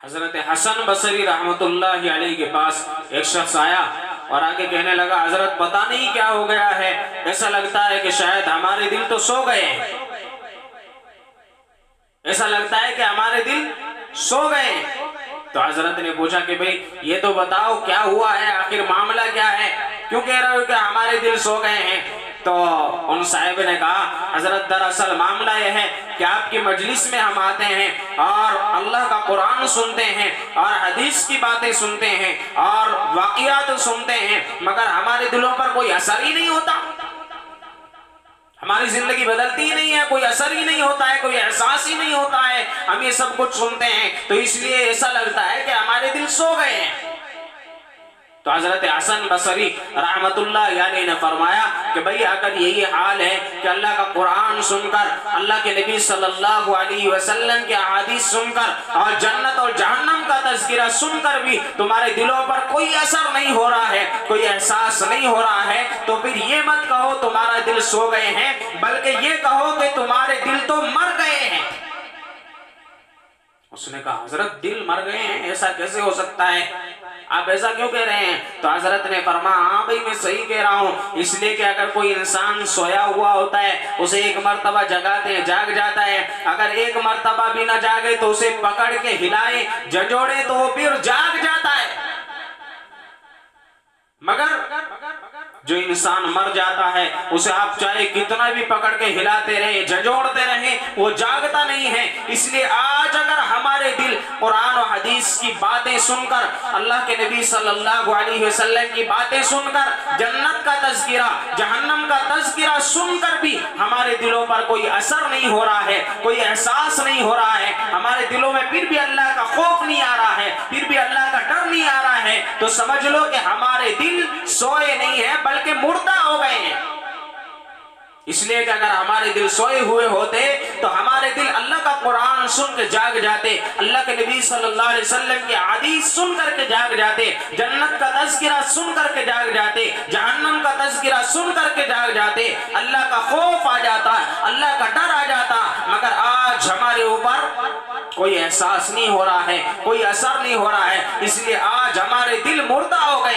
حضرت حسن بصری رحمت اللہ علیہ کے پاس ایک شخص آیا اور آگے کہنے لگا حضرت پتہ نہیں کیا ہو گیا ہے، ایسا لگتا ہے کہ شاید ہمارے دل تو سو گئے ہیں، ایسا لگتا ہے کہ ہمارے دل سو گئے ہیں۔ تو حضرت نے پوچھا کہ بھئی یہ تو بتاؤ کیا ہوا ہے، آخر معاملہ کیا ہے، کیوں کہہ رہے ہو کہ ہمارے دل سو گئے ہیں؟ تو ان صاحب نے کہا حضرت دراصل معاملہ یہ ہے کہ آپ کی مجلس میں ہم آتے ہیں اور اللہ کا قرآن سنتے ہیں اور حدیث کی باتیں سنتے ہیں اور واقعات سنتے ہیں، مگر ہمارے دلوں پر کوئی اثر ہی نہیں ہوتا، ہماری زندگی بدلتی ہی نہیں ہے، کوئی اثر ہی نہیں ہوتا ہے، کوئی احساس ہی نہیں ہوتا ہے، ہم یہ سب کچھ سنتے ہیں تو اس لیے ایسا لگتا ہے کہ ہمارے دل سو گئے ہیں۔ تو حضرت حسن بصری رحمت اللہ علیہ نے فرمایا کہ بھئی اگر یہی حال ہے کہ اللہ کا قرآن سن کر، اللہ کے نبی صلی اللہ علیہ وسلم کے احادیث سن کر اور جنت اور جہنم کا تذکرہ سن کر بھی تمہارے دلوں پر کوئی اثر نہیں ہو رہا ہے، کوئی احساس نہیں ہو رہا ہے، تو پھر یہ مت کہو تمہارا دل سو گئے ہیں، بلکہ یہ کہو کہ تمہارے دل تو مر گئے ہیں۔ اس نے کہا حضرت دل مر گئے ہیں، ایسا کیسے ہو سکتا ہے، آپ ایسا کیوں کہہ رہے ہیں؟ تو حضرت نے فرمایا ہاں بھئی میں صحیح کہہ رہا ہوں، اس لیے کہ اگر کوئی انسان سویا ہوا ہوتا ہے اسے ایک مرتبہ جگاتے ہیں جاگ جاتا ہے، اگر ایک مرتبہ بھی نہ جاگے تو اسے پکڑ کے ہلائے جھنجھوڑے تو وہ پھر جاگ جاتا ہے، مگر جو انسان مر جاتا ہے اسے آپ چاہے کتنا بھی پکڑ کے ہلاتے رہیں جھنجھوڑتے رہیں وہ جاگتا نہیں ہے۔ اس لیے آج اگر ہمارے دل قرآن و حدیث کی باتیں سن کر، اللہ کے نبی صلی اللہ علیہ وسلم کی باتیں سن کر، جنت کا تذکرہ جہنم کا تذکرہ سن کر بھی ہمارے دلوں پر کوئی اثر نہیں ہو رہا ہے، کوئی احساس نہیں ہو رہا ہے، ہمارے دلوں میں پھر بھی اللہ کا خوف نہیں آ رہا ہے، پھر بھی اللہ کا ڈر نہیں آ رہا ہے، تو سمجھ لو کہ ہمارے دل سوئے نہیں ہیں بلکہ مردہ ہو گئے ہیں۔ اس لیے کہ اگر ہمارے دل سوئے ہوئے ہوتے تو ہمارے دل اللہ کا قرآن سن کے جاگ جاتے، اللہ کے نبی صلی اللہ علیہ وسلم کی حدیث سن کر کے جاگ جاتے، جنت کا تذکرہ سن کر کے جاگ جاتے، جہنم کا تذکرہ سن کر کے جاگ جاتے، اللہ کا خوف آ جاتا، اللہ کا ڈر آ جاتا، مگر آج ہمارے اوپر کوئی احساس نہیں ہو رہا ہے، کوئی اثر نہیں ہو رہا ہے، اس لیے آج ہمارے دل مردہ ہو گئے۔